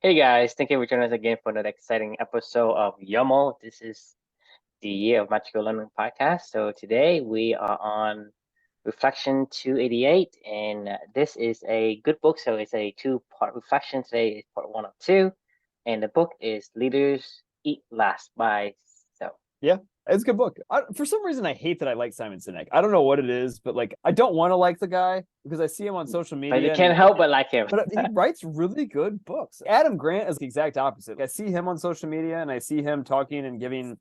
Hey guys, thank you for joining us again for another exciting episode of YOMO. This is the Year of Magical Learning podcast. So today we are on Reflection 288, and this is a good book. So it's a two-part reflection. Today is part one of two, and the book is Leaders Eat Last by so. Yeah, it's a good book. For some reason, I hate that I like Simon Sinek. I don't know what it is, but like, I don't want to like the guy because I see him on social But you media, can't help but like him. but he writes really good books. Adam Grant is the exact opposite. I see him on social media and I see him talking and giving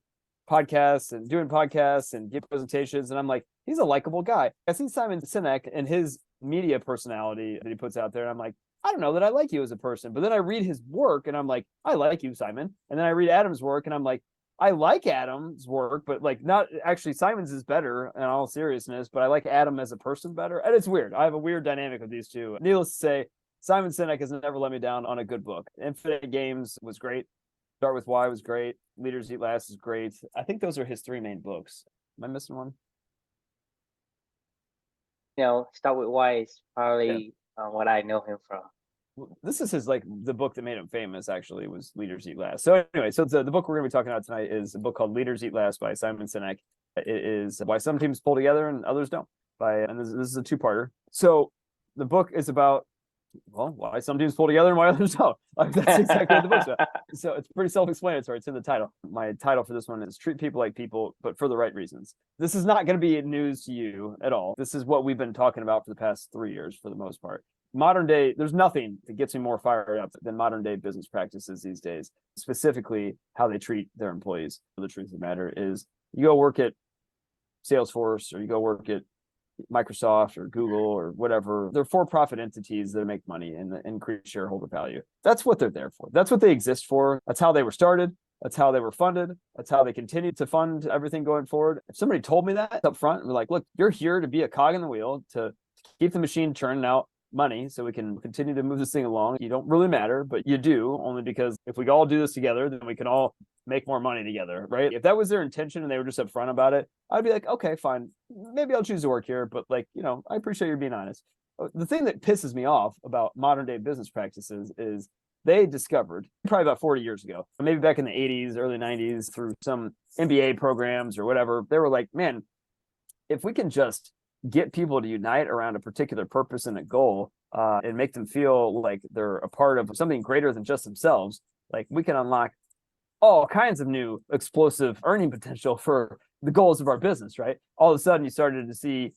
podcasts and doing podcasts and give presentations, and I'm like, he's a likable guy. I see Simon Sinek and his media personality that he puts out there, and I'm like, I don't know that I like you as a person. But then I read his work and I'm like, I like you, Simon. And then I read Adam's work and I'm like, I like Adam's work, but like not actually Simon's is better in all seriousness, but I like Adam as a person better. And it's weird. I have a weird dynamic with these two. Needless to say, Simon Sinek has never let me down on a good book. Infinite Games was great. Start with Why was great. Leaders Eat Last is great. I think those are his three main books. Am I missing one? Start with Why is Yeah. probably what I know him from. This is his, like, the book that made him famous, actually, was Leaders Eat Last. So anyway, so the book we're going to be talking about tonight is a book called Leaders Eat Last by Simon Sinek. It is Why Some Teams Pull Together and Others Don't. And this is a two-parter. So the book is about, well, why some teams pull together and why others don't. Like, that's exactly what the book's about. So it's pretty self-explanatory. It's in the title. My title for this one is Treat People Like People, but for the Right Reasons. This is not going to be news to you at all. This is what we've been talking about for the past 3 years, for the most part. Modern day, there's nothing that gets me more fired up than modern day business practices these days, specifically how they treat their employees. The truth of the matter is, you go work at Salesforce or you go work at Microsoft or Google or whatever, they're for-profit entities that make money and increase shareholder value. That's what they're there for. That's what they exist for. That's how they were started. That's how they were funded. That's how they continue to fund everything going forward. If somebody told me that up front, we're like, look, you're here to be a cog in the wheel, to keep the machine churning out money so we can continue to move this thing along. You don't really matter, but you do, only because if we all do this together, then we can all make more money together, right? If that was their intention and they were just upfront about it, I'd be like, okay, fine, maybe I'll choose to work here, but like, I appreciate you being honest. The thing that pisses me off about modern day business practices is they discovered probably about 40 years ago, maybe back in the 80s, early 90s, through some MBA programs or whatever, they were like, man, if we can just get people to unite around a particular purpose and a goal, and make them feel like they're a part of something greater than just themselves, like, we can unlock all kinds of new explosive earning potential for the goals of our business, right? All of a sudden, you started to see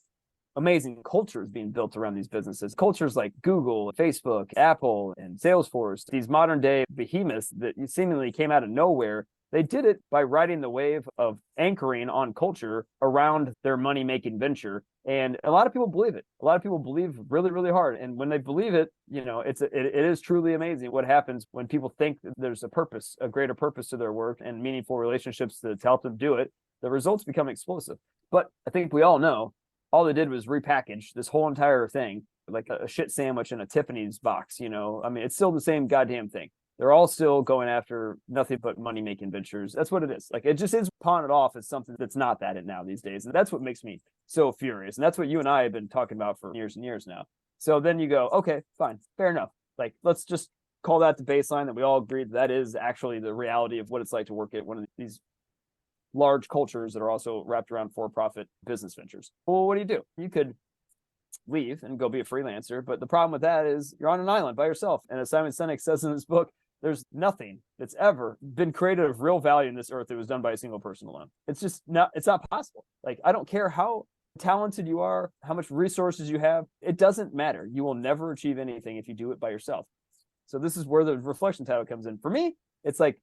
amazing cultures being built around these businesses. Cultures like Google, Facebook, Apple, and Salesforce, these modern day behemoths that seemingly came out of nowhere. They did it by riding the wave of anchoring on culture around their money-making venture. And a lot of people believe it. A lot of people believe really, really hard. And when they believe it, it is truly amazing what happens when people think that there's a purpose, a greater purpose to their work and meaningful relationships to help them do it. The results become explosive. But I think we all know all they did was repackage this whole entire thing like a shit sandwich in a Tiffany's box. I mean, it's still the same goddamn thing. They're all still going after nothing but money making ventures. That's what it is. Like, it just is pawn it off as something that's not that now these days. And that's what makes me so furious. And that's what you and I have been talking about for years and years now. So then you go, okay, fine, fair enough. Like, let's just call that the baseline that we all agreed that is actually the reality of what it's like to work at one of these large cultures that are also wrapped around for-profit business ventures. Well, what do? You could leave and go be a freelancer, but the problem with that is you're on an island by yourself. And as Simon Sinek says in his book, there's nothing that's ever been created of real value in this earth that was done by a single person alone. It's not possible. Like, I don't care how talented you are, how much resources you have, it doesn't matter. You will never achieve anything if you do it by yourself. So this is where the reflection title comes in. For me, it's like,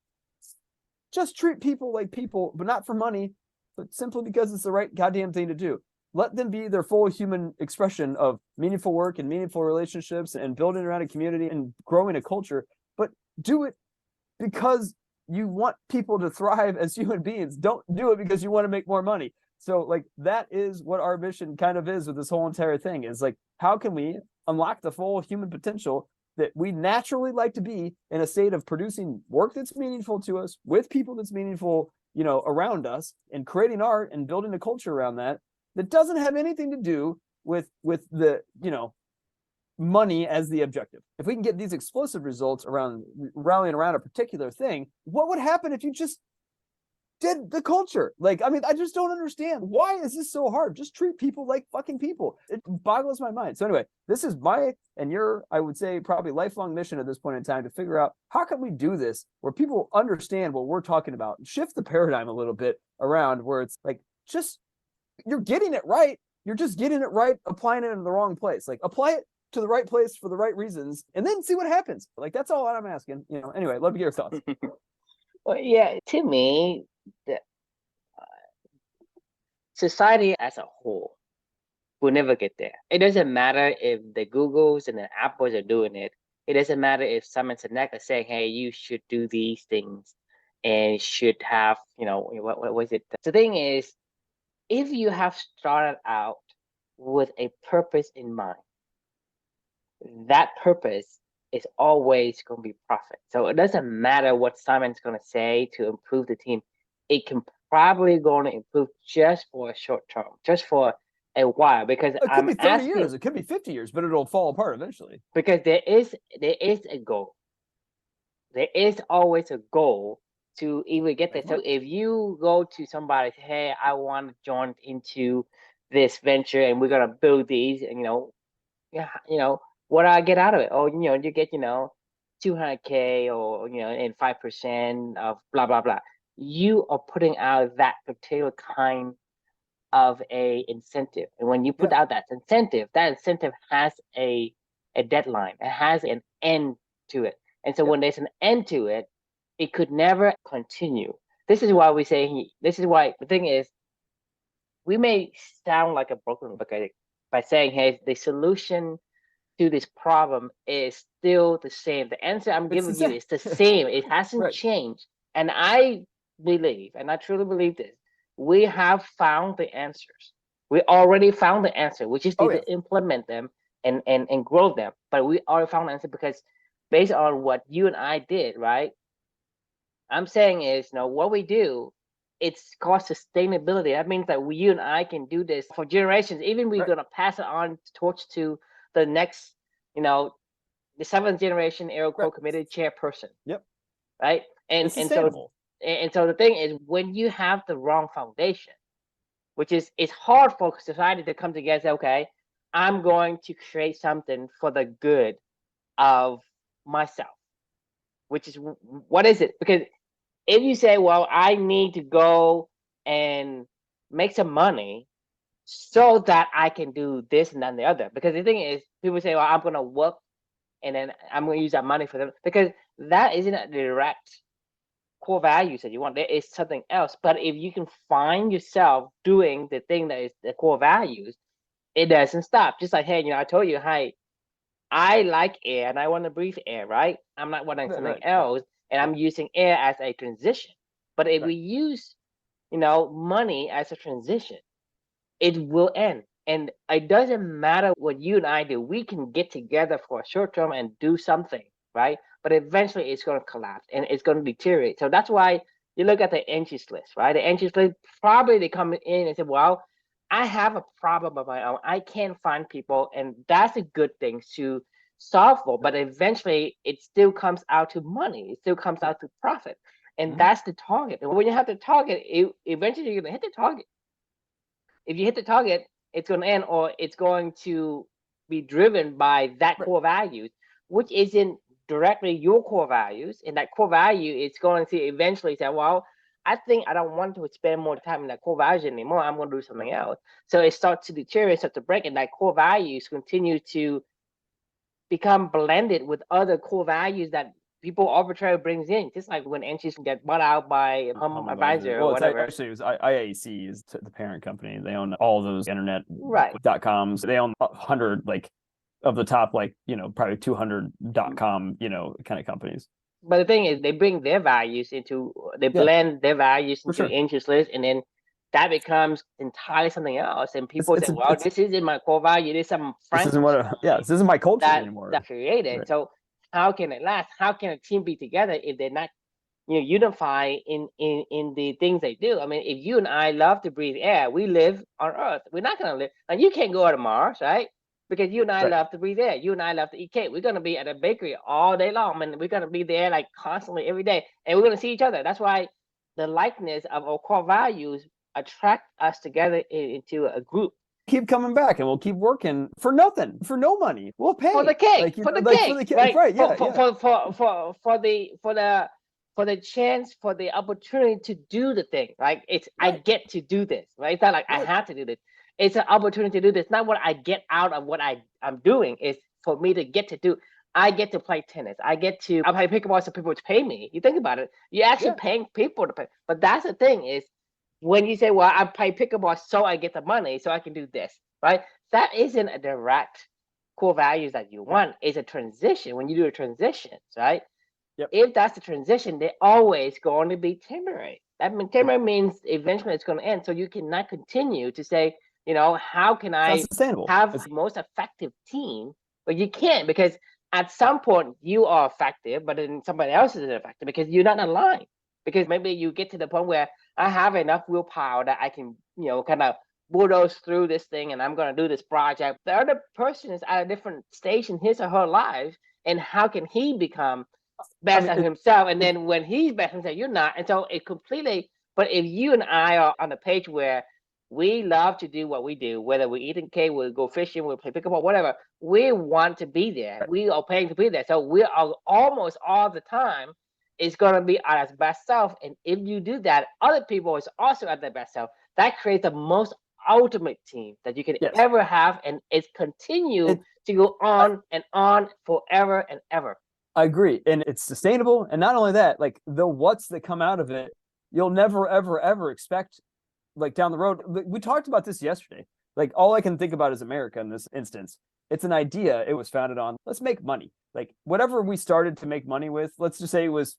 just treat people like people, but not for money, but simply because it's the right goddamn thing to do. Let them be their full human expression of meaningful work and meaningful relationships and building around a community and growing a culture. But do it because you want people to thrive as human beings. Don't do it because you want to make more money. So, like, that is what our mission kind of is with this whole entire thing, is like, how can we unlock the full human potential that we naturally like to be in a state of producing work that's meaningful to us with people that's meaningful, around us, and creating art and building a culture around that doesn't have anything to do with the, money as the objective. If we can get these explosive results around rallying around a particular thing, what would happen if you just did the culture? Like, I mean, I just don't understand. Why is this so hard? Just treat people like fucking people. It boggles my mind. So anyway, this is my and your, I would say, probably lifelong mission at this point in time to figure out how can we do this where people understand what we're talking about, shift the paradigm a little bit around where it's like, just, you're getting it right. You're just getting it right, applying it in the wrong place. Like, apply it to the right place for the right reasons, and then see what happens. Like, that's all I'm asking. Anyway, love to get your thoughts. Well, yeah, to me, the society as a whole will never get there. It doesn't matter if the Googles and the Apples are doing it. It doesn't matter if Simon Sinek is saying, hey, you should do these things and should have, what was it? The thing is, if you have started out with a purpose in mind, that purpose is always going to be profit. So it doesn't matter what Simon's going to say to improve the team. It can probably going to improve just for a short term, just for a while, because it could be 30 years, it could be 50 years, but it'll fall apart eventually. Because there is a goal. There is always a goal to even get there. So if you go to somebody, say, hey, I want to join into this venture and we're gonna build these, and what do I get out of it? Oh, you get 200K or and 5% of blah blah blah. You are putting out that particular kind of a incentive, and when you put out that incentive has a deadline. It has an end to it, and so when there's an end to it, it could never continue. This is why we say. This is why the thing is, we may sound like a broken record by saying, hey, the solution to this problem is still the same. The answer I'm giving you is the same. It hasn't changed. And I believe, and I truly believe this, we have found the answers. We already found the answer. We just need to implement them and grow them. But we already found the answer because based on what you and I did, right? I'm saying is, what we do, it's called sustainability. That means that you and I can do this for generations. Even we're going to pass it on torch to the next, the 7th generation AeroCo committee chairperson. Yep. Right. And so the thing is, when you have the wrong foundation, which is, it's hard for society to come together and say, okay, I'm going to create something for the good of myself, which is, what is it? Because if you say, well, I need to go and make some money so that I can do this and that and the other. Because the thing is, people say, well, I'm going to work and then I'm going to use that money for them. Because that isn't a direct core values that you want. There is something else. But if you can find yourself doing the thing that is the core values, it doesn't stop. Just like, hey, I told you, hey, I like air and I want to breathe air, right? I'm not wanting something else. And I'm using air as a transition. But if we use, money as a transition, it will end. And it doesn't matter what you and I do. We can get together for a short term and do something, right? But eventually it's going to collapse and it's going to deteriorate. So that's why you look at the entries list, right? The entries list, probably they come in and say, well, I have a problem of my own. I can't find people. And that's a good thing to solve for. But eventually it still comes out to money. It still comes out to profit. And that's the target. And when you have the target, eventually you're going to hit the target. If you hit the target, it's going to end, or it's going to be driven by that core values, which isn't directly your core values. And that core value is going to eventually say, well, I think I don't want to spend more time in that core value anymore. I'm going to do something else. So it starts to deteriorate, starts to break, and that core values continue to become blended with other core values that people arbitrarily brings in, just like when entries get bought out by Home Advisor or whatever. Actually, it was IAC is the parent company. They own all those internet .coms. They own 100 of the top probably 200 .com kind of companies. But the thing is, they bring their values into, they blend their values into interest list, and then that becomes entirely something else. And people say, well, this isn't my core value. This isn't this isn't my culture anymore. That created. So how can it last? How can a team be together if they're not, unify in the things they do? I mean, if you and I love to breathe air, we live on Earth. We're not going to live. And you can't go to Mars, right? because you and I Right. love to be there. You and I love to eat cake. We're gonna be at a bakery all day long, and we're gonna be there like constantly every day, and we're gonna see each other. That's why the likeness of our core values attract us together into a group. Keep coming back, and we'll keep working for nothing, for no money. We'll pay For the cake, like, for the like for cake, the cake, right? right? Yeah, yeah. For the chance, for the opportunity to do the thing, right? It's I Right, get to do this, right? It's not like I right. have to do this. It's an opportunity to do this. Not what I get out of what I'm doing. It's for me to get to do. I get to play tennis. I play pickleball so people to pay me. You think about it, you're actually Yeah. paying people to pay. But that's the thing is when you say, well, I play pickleball so I get the money so I can do this, right? That isn't a direct core values that you want. It's a transition. When you do a transition, right? Yep. If that's the transition, they're always going to be temporary. That means temporary means eventually it's going to end. So you cannot continue to say, how can It's not I sustainable. have the most effective team? But you can't, because at some point you are effective, but then somebody else is effective because you're not aligned. Because maybe you get to the point where I have enough willpower that I can, kind of bulldoze through this thing, and I'm going to do this project. The other person is at a different stage in his or her life, and how can he become I best mean, at himself? And then when he's best at himself, you're not. And so it completely. But if you and I are on a page where we love to do what we do, whether we're eating cake, we'll go fishing, we'll play pickleball, whatever, we want to be there. right. We are paying to be there. So we are almost all the time is going to be at its best self. And if you do that, other people is also at their best self. That creates the most ultimate team that you can Yes. ever have, and it's continue And to go I, on and on forever and ever. I agree. And it's sustainable. And not only that, like the what's that come out of it, you'll never, ever, ever expect like down the road. We talked about this yesterday. Like all I can think about is America in this instance. It's an idea. It was founded on let's make money. Like whatever we started to make money with, let's just say it was,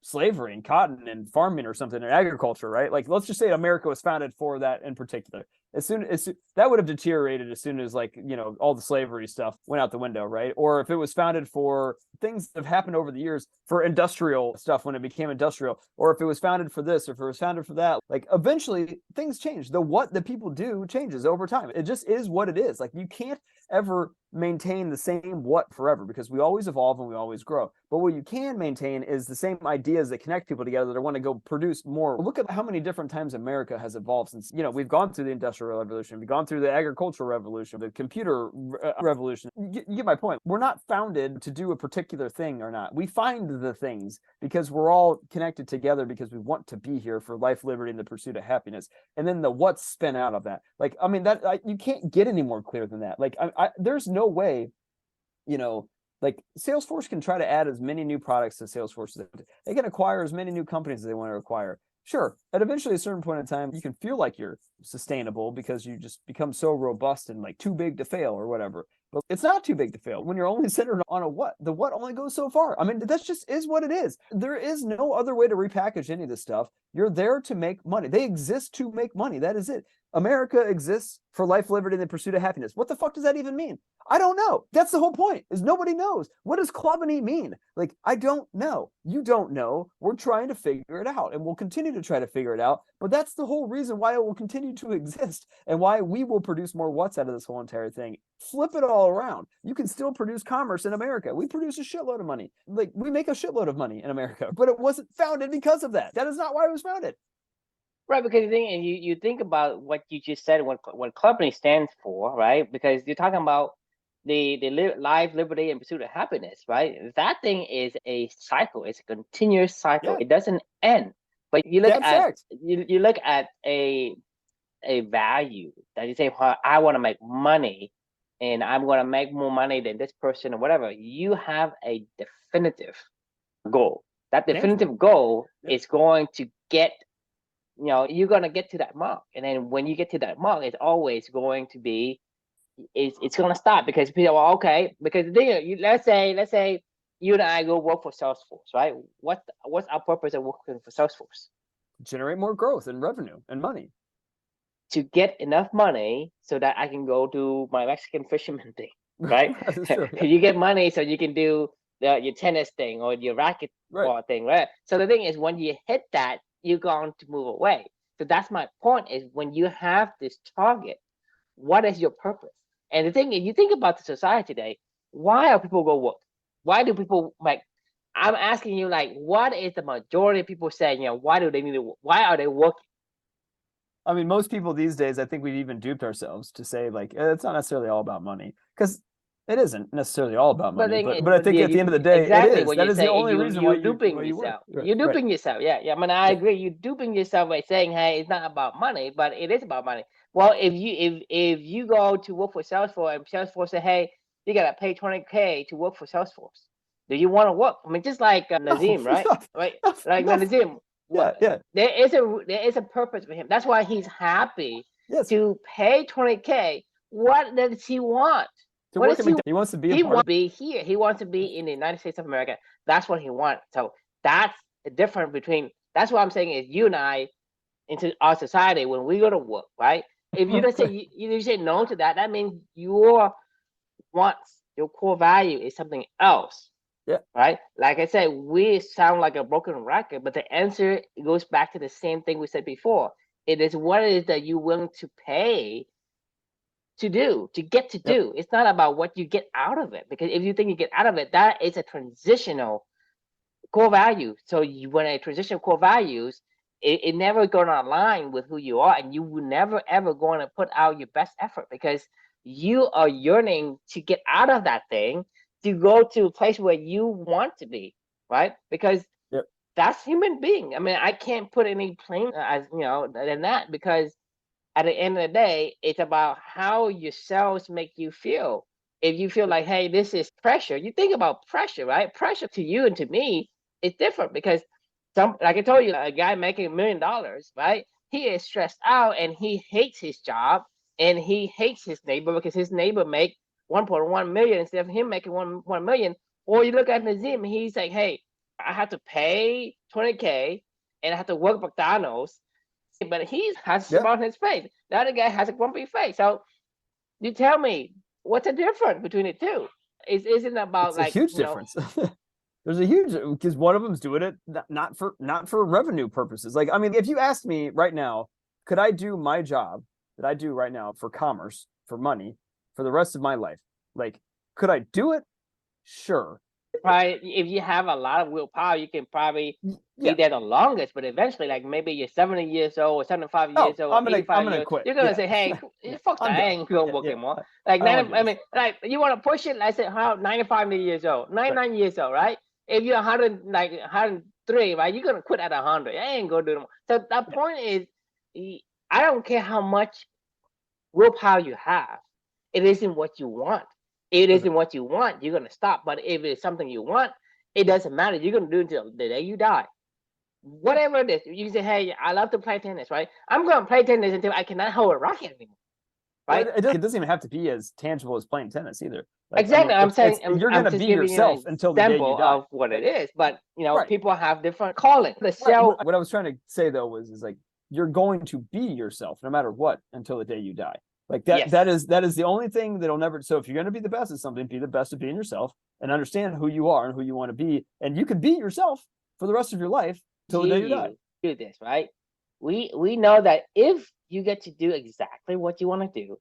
slavery and cotton and farming or something, or agriculture, right? Like let's just say America was founded for that in particular. As soon as that would have deteriorated as soon as all the slavery stuff went out the window, right? Or if it was founded for things that have happened over the years for industrial stuff when it became industrial, or if it was founded for this, or if it was founded for that, like eventually things change. The what that people do changes over time. It just is what it is. Like you can't ever maintain the same what forever because we always evolve and we always grow. But what you can maintain is the same ideas that connect people together that want to go produce more. Look at how many different times America has evolved since, we've gone through the Industrial Revolution, we've gone through the Agricultural Revolution, the Computer Revolution. You get my point. We're not founded to do a particular thing or not. We find the things because we're all connected together because we want to be here for life, liberty, and the pursuit of happiness. And then the what's spin out of that. Like, I mean, you can't get any more clear than that. Like, there's no way, like Salesforce can try to add as many new products to Salesforce. They can acquire as many new companies as they want to acquire. Sure, at eventually a certain point in time, you can feel like you're sustainable because you just become so robust and like too big to fail or whatever. But it's not too big to fail when you're only centered on a what. The what only goes so far. I mean, that's just is what it is. There is no other way to repackage any of this stuff. You're there to make money. They exist to make money. That is it. America exists for life, liberty, and the pursuit of happiness. What the fuck does that even mean? I don't know. That's the whole point, is nobody knows. What does Clubany mean? Like, I don't know. You don't know. We're trying to figure it out, and we'll continue to try to figure it out. But that's the whole reason why it will continue to exist and why we will produce more what's out of this whole entire thing. Flip it all around. You can still produce commerce in America. We produce a shitload of money. Like, we make a shitload of money in America, but it wasn't founded because of that. That is not why it was founded. Right, because you think about what you just said, what company stands for, right? Because you're talking about the life, liberty, and pursuit of happiness, right? That thing is a cycle. It's a continuous cycle. Yeah, It doesn't end. But you it's look at abstract. you look at a value that you say, well, I want to make money, and I'm going to make more money than this person or whatever. You have a definitive goal. That Tangible. definitive goal Yep. is going to get, you're going to get to that mark. And then when you get to that mark, it's always going to be, it's going to stop because people are, okay, because let's say you and I go work for Salesforce, right? What's our purpose of working for Salesforce? Generate more growth and revenue and money. To get enough money so that I can go do my Mexican fisherman thing, right? That's true. Yeah. You get money so you can do your tennis thing or your racquetball Right. thing, right? So the thing is, when you hit that, you're going to move away. So that's my point, is when you have this target, what is your purpose? And the thing is, you think about the society today, why are people go work? Why do people like, I'm asking you, like, what is the majority of people saying, why do they need to, why are they working? I mean, most people these days, I think we've even duped ourselves to say like it's not necessarily all about money, because it isn't necessarily all about But money. then, But I think yeah, at the end of the day, it exactly is. what That you is the say. only reason why You're duping you work. yourself. Right. You're Right. duping yourself. Yeah, yeah. I mean, I Yeah. agree. You're duping yourself by saying, "Hey, it's not about money," but it is about money. Well, if you go to work for Salesforce and Salesforce say, "Hey, you gotta pay 20K to work for Salesforce," do you want to work? I mean, just like No, Nazim, right? Right? Like no, Nazim, yeah, what yeah, there is a purpose for him. That's why he's happy yes. to pay 20K. What does he want? To What work does at he? McDonald's, he wants to be a He part wants of. to be here. He wants to be in the United States of America. That's what he wants. So that's the difference between. That's what I'm saying is you and I into our society when we go to work, right? If you don't say you say no to that, that means your wants, your core value is something else, Yeah. right? Like I said, we sound like a broken record, but the answer goes back to the same thing we said before. It is what it is that you're willing to pay to do, to get to Yep. do. It's not about what you get out of it, because if you think you get out of it, that is a transitional core value. So when a transition core values, it never going to align with who you are, and you will never ever going to put out your best effort because you are yearning to get out of that thing to go to a place where you want to be, right? Because Yep. that's human being. I mean, I can't put any plain as than that, because at the end of the day, it's about how your cells make you feel. If you feel like, hey, this is pressure, you think about pressure, right? Pressure to you and to me is different because like I told you, a guy making $1 million, right? He is stressed out and he hates his job and he hates his neighbor because his neighbor make 1.1 million instead of him making 1 million. Or you look at Nazim, he's like, hey, I have to pay 20K and I have to work McDonald's, but he has a Yeah. smile on his face. The other guy has a grumpy face. So you tell me, what's the difference between the two? It isn't about It's a like, huge difference. There's a huge, because one of them's doing it not for revenue purposes. Like, I mean, if you asked me right now, could I do my job that I do right now for commerce, for money, for the rest of my life? Like, could I do it? Sure. probably if you have a lot of willpower, you can probably be Yeah. there the longest. But eventually, like maybe you're 70 years old or 75 Oh, years old or I'm 85 gonna years, quit. you're gonna Yeah. say, "Hey, fuck that! I'm I done. ain't gonna Yeah, work yeah. anymore." Like I don't want to do I this. mean, like you want to push it. I said, "How 95 years old, Right. 99 years old, right? If you're 100, like 103, right? You're gonna quit at 100. I ain't gonna do it more." So that point is, I don't care how much willpower you have. It isn't what you want. It Okay. isn't what you want, you're gonna stop. But if it's something you want, it doesn't matter. You're gonna do it until the day you die. Yeah. Whatever it is, you can say, "Hey, I love to play tennis, right? I'm gonna play tennis until I cannot hold a racket anymore, Well, right?" it doesn't even have to be as tangible as playing tennis either. Like, I Exactly. mean, I'm saying you're I'm gonna just be giving you yourself an until the day you example die. of what it Like, is. But right. people have different calling. The Right. cell. What I was trying to say though is like you're going to be yourself no matter what until the day you die. Like Yes. that is the only thing that'll never. So if you're going to be the best at something, be the best at being yourself and understand who you are and who you want to be, and you can be yourself for the rest of your life until the day you die. You do this, right? We know that if you get to do exactly what you want to do,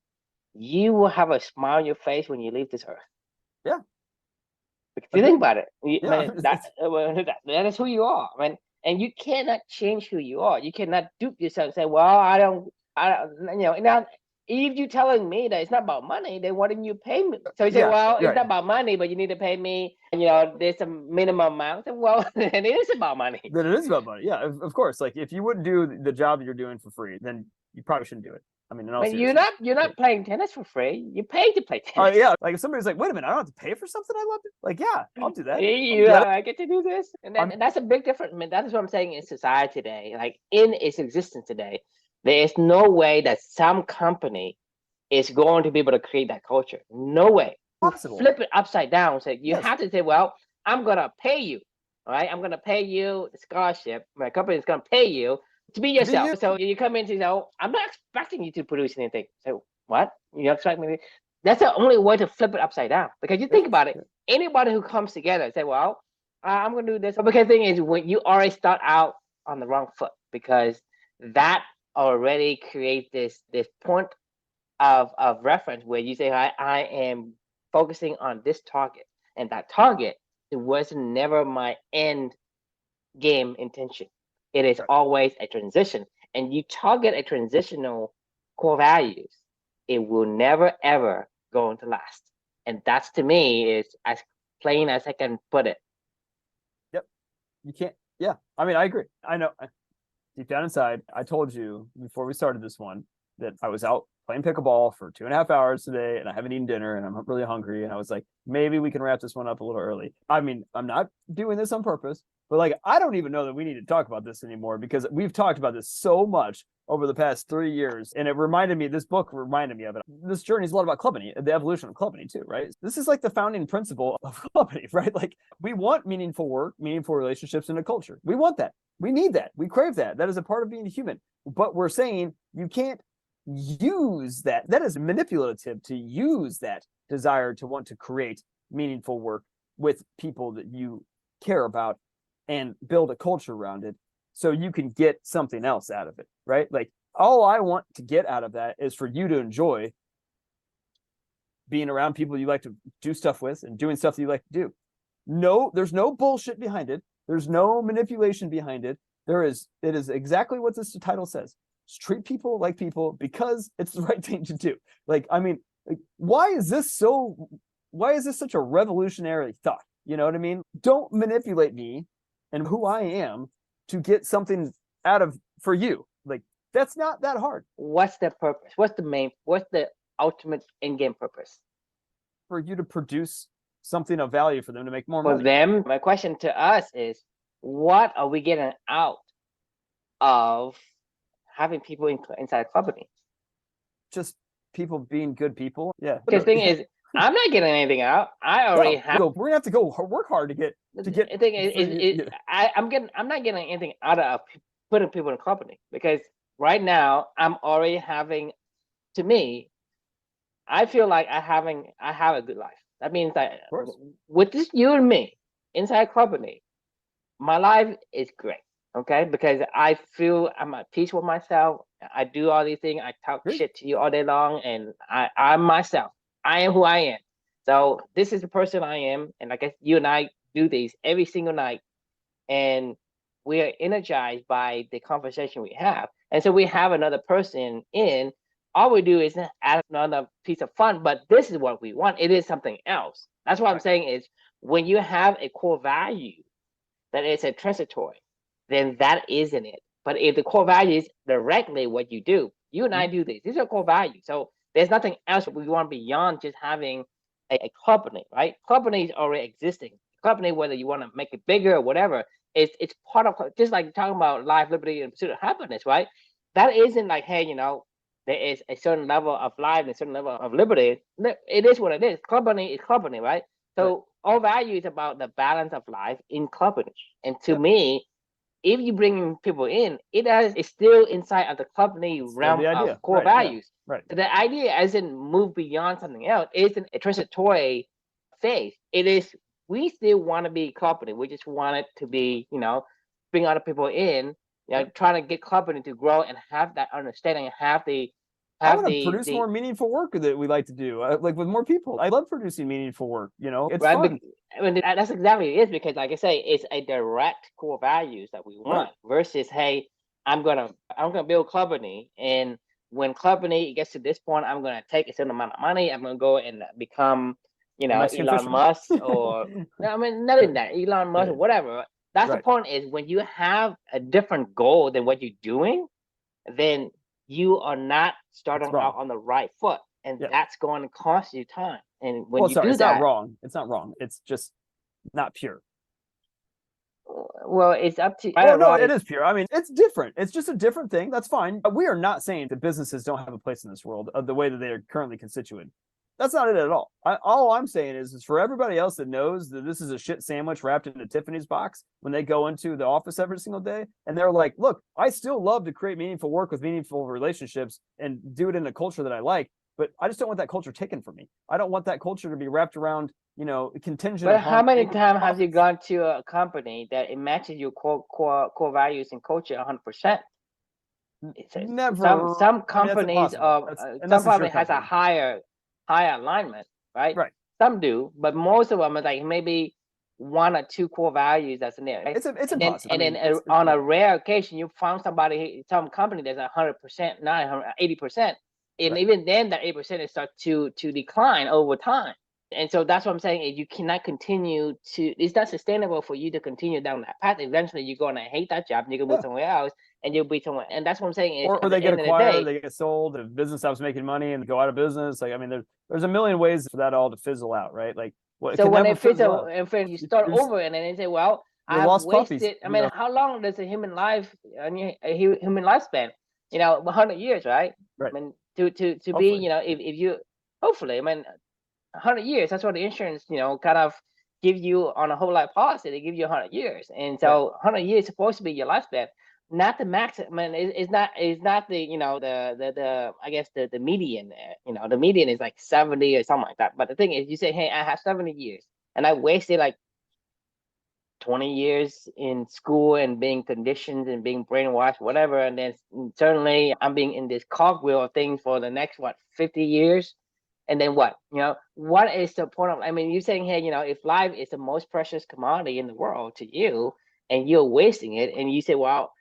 you will have a smile on your face when you leave this earth. Yeah. Because you think Agreed. about it, I Yeah. mean, that is who you are. I mean, and you cannot change who you are. You cannot dupe yourself and say, "Well, I don't." Now if you telling me that it's not about money, then why didn't you pay me? So you say, Yeah. "Well, it's Right. not about money, but you need to pay me. There's a minimum amount." I said, well, and it is about money. Then it is about money. Yeah. Of course. Like if you wouldn't do the job that you're doing for free, then you probably shouldn't do it. I mean, in all I mean, seriousness. you're Like, not playing tennis for free. You pay to play tennis. yeah. Like if somebody's like, wait a minute, I don't have to pay for something I love. Like, yeah, I'll do that. I'll do that. I get to do this, and I'm, that's a big difference. I mean, that is what I'm saying in society today, like in its existence today. There is no way that some company is going to be able to create that culture. No way. possible. Flip it upside down. So you Yes. have to say, well, I'm gonna pay you. All right, I'm gonna pay you a scholarship. My company is gonna pay you to be To be yourself. you. So you come in to say, "Oh, I'm not expecting you to produce anything." So what? You expect me? That's the only way to flip it upside down. Because you Yeah. think about it, anybody who comes together and say, "Well, I'm gonna do this," because the thing is, when you already start out on the wrong foot, because that already creates this point of reference where you say I am focusing on this target, and that target, it was never my end game intention. It is Right. always a transition, and you target a transitional core values, it will never ever going to last. And that's, to me, is as plain as I can put it. Yep. You can't. Yeah. I mean, I agree. I know. Deep down inside, I told you before we started this one that I was out playing pickleball for 2.5 hours today, and I haven't eaten dinner, and I'm really hungry. And I was like, maybe we can wrap this one up a little early. I mean, I'm not doing this on purpose, but like, I don't even know that we need to talk about this anymore because we've talked about this so much over the past 3 years. And it reminded me, this book reminded me of it. This journey is a lot about clubbing, the evolution of clubbing too, right? This is like the founding principle of clubbing, right? Like, we want meaningful work, meaningful relationships in a culture. We want that. We need that. We crave that. That is a part of being human. But we're saying you can't use that. That is manipulative to use that desire to want to create meaningful work with people that you care about and build a culture around it so you can get something else out of it, right? Like, all I want to get out of that is for you to enjoy being around people you like to do stuff with and doing stuff that you like to do. No, there's no bullshit behind it. There's no manipulation behind it. It is exactly what this title says. Just treat people like people because it's the right thing to do. Like, I mean, like, why is this such a revolutionary thought? You know what I mean? Don't manipulate me and who I am to get something out of for you. Like, that's not that hard. What's the purpose? What's the ultimate end game purpose? For you to produce something of value for them to make more For money. them, my question to us is, what are we getting out of having people inside a company? Just people being good people. Yeah. Because the thing is, I'm not getting anything out. I already have. We're gonna have to go work hard to get. The thing is, I'm not getting anything out of putting people in a company, because right now I'm already having. To me, I feel like I have a good life. That means that with this, you and me inside a company, my life is great. Okay, because I feel I'm at peace with myself. I do all these things. I talk shit to you all day long, and I'm myself. I am who I am. So this is the person I am, and I guess you and I do these every single night, and we are energized by the conversation we have. And so we have another person in. All we do is add another piece of fun, but this is what we want. It is something else. That's what I'm saying is, when you have a core value that is a transitory, then that isn't it. But if the core value is directly what you do, you and I do this. These are core values. So there's nothing else we want beyond just having a company, right? Company is already existing. Company, whether you want to make it bigger or whatever, it's part of, just like talking about life, liberty, and pursuit of happiness, right? That isn't like, hey, there is a certain level of life and a certain level of liberty. It is what it is. Company is company, right? So all value is about the balance of life in company. And to me, if you bring people in, it's still inside of the company realm of core values. Right. So the idea isn't move beyond something else. It isn't a transitory phase. It is, we still want to be company. We just want it to be, bring other people in, trying to get company to grow and have that understanding, I want to produce more meaningful work that we like to do, like with more people. I love producing meaningful work. It's fun. That's exactly it is, because, like I say, it's a direct core values that we want versus, hey, I'm gonna build company, and when company gets to this point, I'm gonna take a certain amount of money. I'm gonna go and become, Elon Musk or no, I mean, not in that Elon Musk or whatever. That's the point. Is when you have a different goal than what you're doing, then you are not starting out on the right foot, and that's going to cost you time. And when you do that, it's not wrong. It's not wrong. It's just not pure. Well, it's up to. No, it is pure. I mean, it's different. It's just a different thing. That's fine. We are not saying that businesses don't have a place in this world the way that they are currently constituted. That's not it at all. All I'm saying is for everybody else that knows that this is a shit sandwich wrapped in a Tiffany's box when they go into the office every single day, and they're like, look, I still love to create meaningful work with meaningful relationships and do it in a culture that I like, but I just don't want that culture taken from me. I don't want that culture to be wrapped around, contingent. But how many times have you gone to a company that it matches your core values and culture 100%? Never. Some I mean, that's companies impossible. And some that's a sure company has a company. higher alignment, right? Right. Some do, but most of them are like maybe one or two core values that's in there. Right? It's and then impossible. I mean, on a rare occasion, you found some company that's 100%, 80%, and right. even then, that 8% is start to decline over time. And so that's what I'm saying is you cannot continue to. It's not sustainable for you to continue down that path. Eventually, you're gonna hate that job. You're gonna move Yeah. somewhere else, and you'll be somewhere. And that's what I'm saying is Or at they the get end of the acquired, day. they get sold, the business stops making money and they go out of business. Like, I mean, there's a million ways for that all to fizzle out, right? Like, well, it So can when never it fizzle, fizzle out. and you start You're, over, and then they say, "Well, I you're have lost puppies, wasted." I mean, how long does a human life, a human lifespan? 100 years, right? right. I mean, to be, Hopefully. if you, hopefully, I mean, 100 years. That's what the insurance, kind of give you on a whole life policy. They give you 100 years, and Right. so 100 years is supposed to be your lifespan, not the max. I mean, it's not the the I guess the median. The median is like 70 or something like that. But the thing is, you say, hey, I have 70 years, and I wasted like 20 years in school and being conditioned and being brainwashed, whatever, and then suddenly I'm being in this cogwheel of things for the next 50 years, and then what? What is the point of? I mean, you're saying, hey, if life is the most precious commodity in the world to you, and you're wasting it, and you say, well,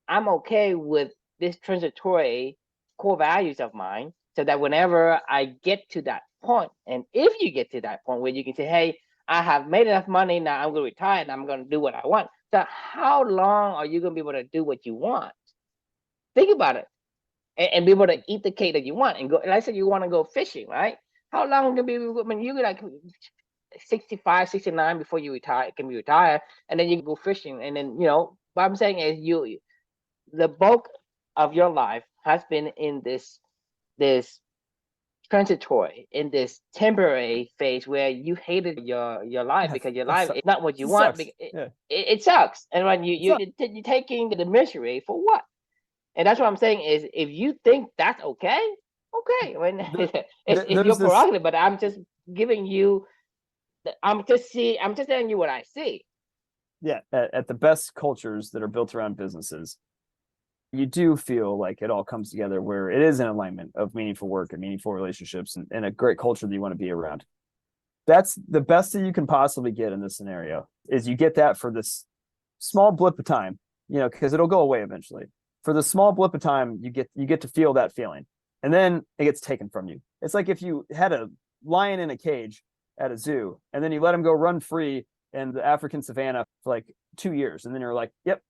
I'm okay with this transitory core values of mine, so that whenever I get to that point, and if you get to that point where you can say, hey, I have made enough money, now I'm going to retire and I'm going to do what I want. So how long are you going to be able to do what you want? Think about it, and be able to eat the cake that you want, and go. Like I said, you want to go fishing, right? How long can be? I mean, you like 65, 69 before you retire. Can be retired, and then you can go fishing, and then what I'm saying is the bulk of your life has been in this transitory, in this temporary phase where you hated your life because your That life sucks. is not what you It want. sucks. Yeah. It sucks, and when It sucks. you're taking the misery for what? And that's what I'm saying is, if you think that's okay, okay. I mean, There, it's your there's this, prerogative, but I'm just giving you. I'm just telling you what I see. yeah, at the best cultures that are built around businesses, you do feel like it all comes together where it is an alignment of meaningful work and meaningful relationships and a great culture that you want to be around. That's the best that you can possibly get in this scenario is you get that for this small blip of time, because it'll go away eventually. For the small blip of time, you get to feel that feeling, and then it gets taken from you. It's like if you had a lion in a cage at a zoo, and then you let him go run free in the African savannah for like 2 years, and then you're like, "Yep,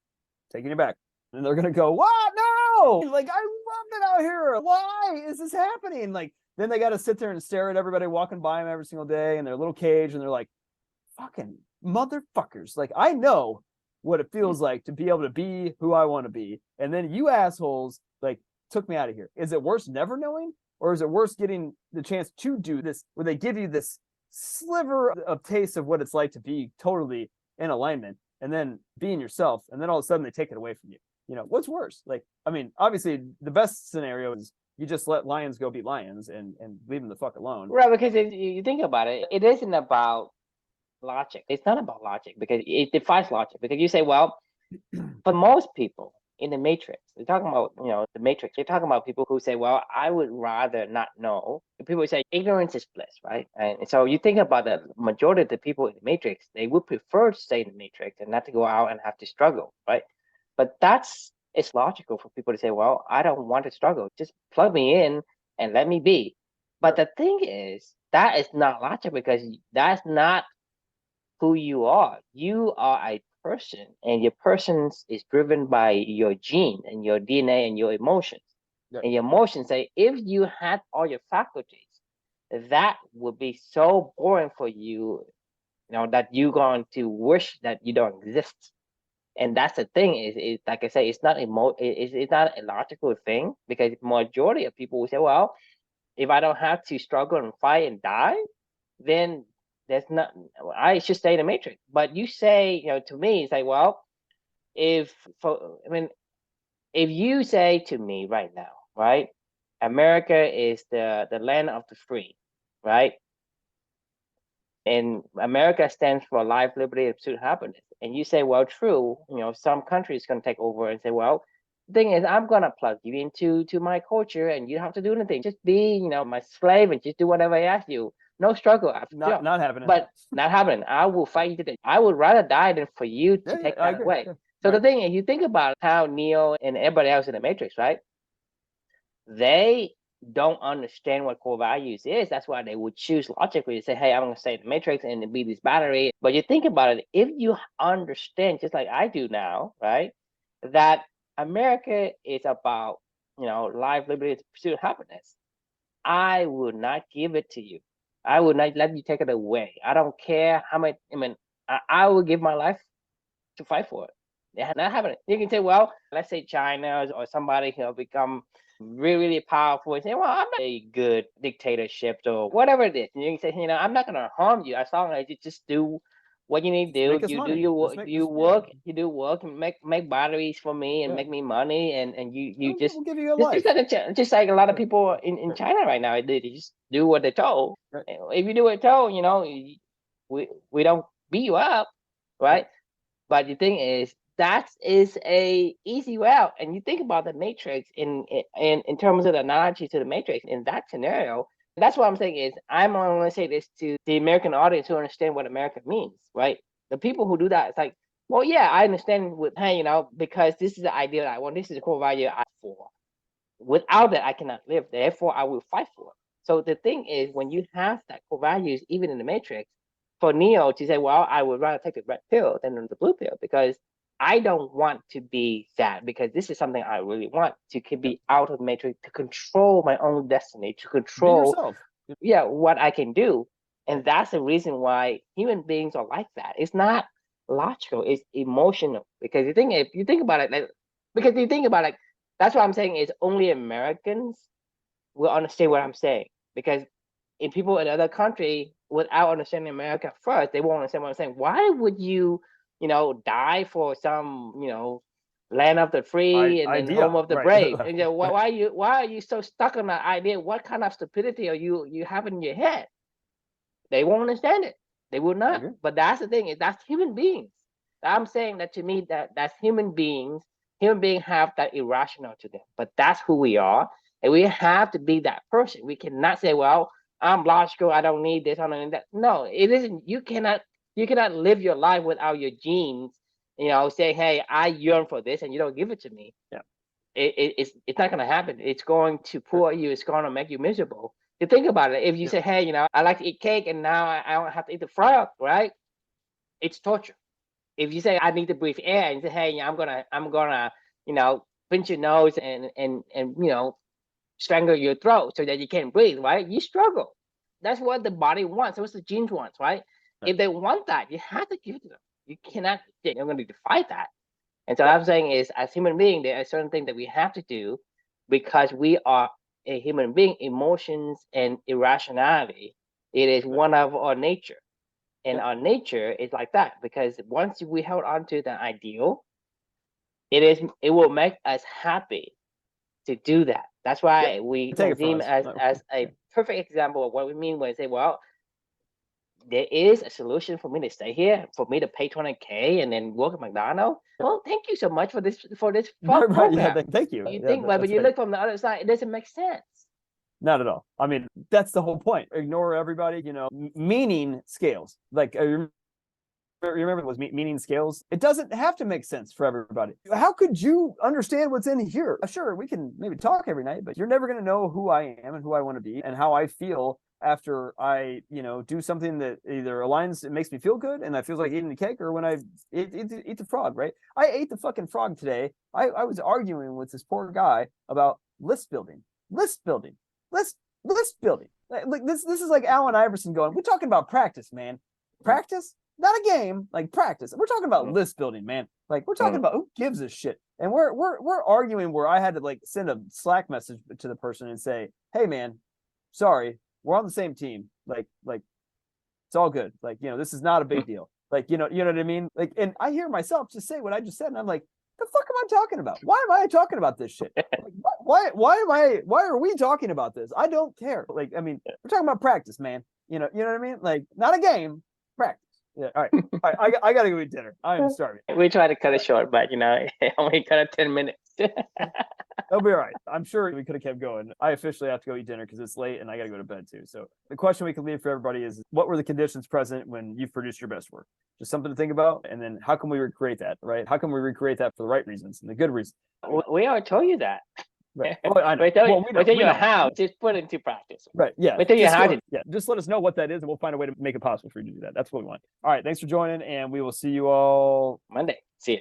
taking it back." And they're gonna go, "What? No! Like, I loved it out here. Why is this happening?" Like, then they got to sit there and stare at everybody walking by them every single day in their little cage, and they're like, "Fucking motherfuckers!" Like, I know what it feels like to be able to be who I want to be, and then you assholes like took me out of here. Is it worse never knowing, or is it worse getting the chance to do this, where they give you this sliver of taste of what it's like to be totally in alignment, and then being yourself, and then all of a sudden they take it away from you? What's worse? Like, I mean, obviously the best scenario is you just let lions go be lions and leave them the fuck alone. Right, because you think about it, it isn't about logic. It's not about logic, because it defies logic. Because you say, well, for most people in the matrix, we're talking about, the matrix. You're talking about people who say, well, I would rather not know. People say ignorance is bliss, right? And so you think about the majority of the people in the matrix, they would prefer to stay in the matrix and not to go out and have to struggle, right? But it's logical for people to say, well, I don't want to struggle. Just plug me in and let me be. But the thing is, that is not logic, because that's not who you are. You are a person, and your person is driven by your gene and your DNA and your emotions. Yeah. And your emotions say, if you had all your faculties, that would be so boring for you, that you're going to wish that you don't exist. And that's the thing is like I say, it's not it's not a logical thing, because majority of people will say, well, if I don't have to struggle and fight and die, then there's not. I should stay in the matrix. But you say, to me, it's like, well, I mean, if you say to me right now, right, America is the land of the free, right, and America stands for life, liberty, and absolute happiness, and you say, well, true, some countries going to take over and say, well, thing is, I'm gonna plug you into my culture, and you don't have to do anything. Just be, my slave, and just do whatever I ask you. No struggle. Not happening. But not happening. I will fight you to the. I would rather die than for you to take I that agree. away. Yeah. So Right. the thing is, you think about how Neo and everybody else in the Matrix, right? They don't understand what core values is. That's why they would choose logically to say, "Hey, I'm going to stay in the Matrix and be this battery." But you think about it, if you understand, just like I do now, right, that America is about life, liberty, pursuit of happiness. I would not give it to you. I would not let you take it away. I don't care how much. I mean, I would give my life to fight for it. They're not having it. You can say, well, let's say China or somebody become really, really powerful and say, well, I'm not a good dictatorship or whatever it is. And you can say, I'm not going to harm you as long as you just do what you need to do. Make us You do money. your work. Make, You work. You do work and make batteries for me and make me money. And you we'll give you a life. Just like a lot of people in China right now, they just do what they're told. Right. If you do what they're told, we don't beat you up, right? But the thing is, that is a easy way out. And you think about the Matrix in terms of the analogy to the Matrix in that scenario. That's what I'm saying is I'm only going to say this to the American audience who understand what America means, right? The people who do that, it's like, well, yeah, I understand with, hey, because this is the idea that I want. This is the core value I for. Without that, I cannot live. Therefore, I will fight for it. So the thing is, when you have that core values, even in the Matrix, for Neo to say, well, I would rather take the red pill than the blue pill because I don't want to be that because this is something I really want to be out of the Matrix, to control my own destiny, to control what I can do. And that's the reason why human beings are like that. It's not logical, it's emotional. Because if you think about it, that's what I'm saying is only Americans will understand what I'm saying. Because if people in other country without understanding America first, they won't understand what I'm saying. Why would you, die for some, land of the free and then home of the brave? And why are you so stuck on that idea? What kind of stupidity are you have in your head? They won't understand it. They will not. But that's the thing, is that's human beings. I'm saying that to me that's human beings. Human beings have that irrational to them. But that's who we are. And we have to be that person. We cannot say, well, I'm logical, I don't need this, I don't need that. No, it isn't. You cannot live your life without your genes, saying, hey, I yearn for this and you don't give it to me. Yeah. It's not gonna happen. It's going to poor you, it's gonna make you miserable. You think about it. If you say, hey, I like to eat cake and now I don't have to eat the frog, right? It's torture. If you say I need to breathe air and say, hey, I'm gonna, pinch your nose and strangle your throat so that you can't breathe, right? You struggle. That's what the body wants. That's what the genes wants, right? If they want that, you have to give it to them. You cannot. You're going to fight that. And so what I'm saying is, as human being, there are certain things that we have to do because we are a human being. Emotions and irrationality, it is one of our nature. And our nature is like that because once we held on to the ideal, it will make us happy to do that. That's why we Nazim as a perfect example of what we mean when we say, well, there is a solution for me to stay here, for me to pay 200K and then work at McDonald's. Well, thank you so much for this program. Yeah, thank you. You think, but you look from the other side, it doesn't make sense. Not at all. I mean, that's the whole point. Ignore everybody, meaning scales. Like, you remember it was meaning scales? It doesn't have to make sense for everybody. How could you understand what's in here? Sure, we can maybe talk every night, but you're never going to know who I am and who I want to be and how I feel after I, do something that either aligns, it makes me feel good and I feel like eating the cake, or when I eat the frog, right? I ate the fucking frog today. I was arguing with this poor guy about list building. Like this is like Allen Iverson going, we're talking about practice, man. Practice, not a game, like practice. We're talking about list building, man. Like we're talking about who gives a shit. And we're arguing where I had to like send a Slack message to the person and say, hey man, sorry, we're on the same team. Like it's all good. Like, this is not a big deal. Like, you know what I mean? Like, and I hear myself just say what I just said, and I'm like, the fuck am I talking about? Why am I talking about this shit? Like, why are we talking about this? I don't care. Like, I mean, we're talking about practice, man. You know what I mean? Like, not a game, practice. Yeah. All right. I gotta go eat dinner. I am starving. We try to cut it short, but only cut it 10 minutes. That'll be all right. I'm sure we could have kept going. I officially have to go eat dinner because it's late and I got to go to bed too. So the question we can leave for everybody is, what were the conditions present when you've produced your best work? Just something to think about. And then how can we recreate that, right? How can we recreate that for the right reasons and the good reasons? We already told you that. Right. Oh, I know. We tell we you know. how. Just put it into practice. Right. Yeah. We tell you how to. Yeah. Just let us know what that is and we'll find a way to make it possible for you to do that. That's what we want. All right. Thanks for joining and we will see you all Monday. See ya.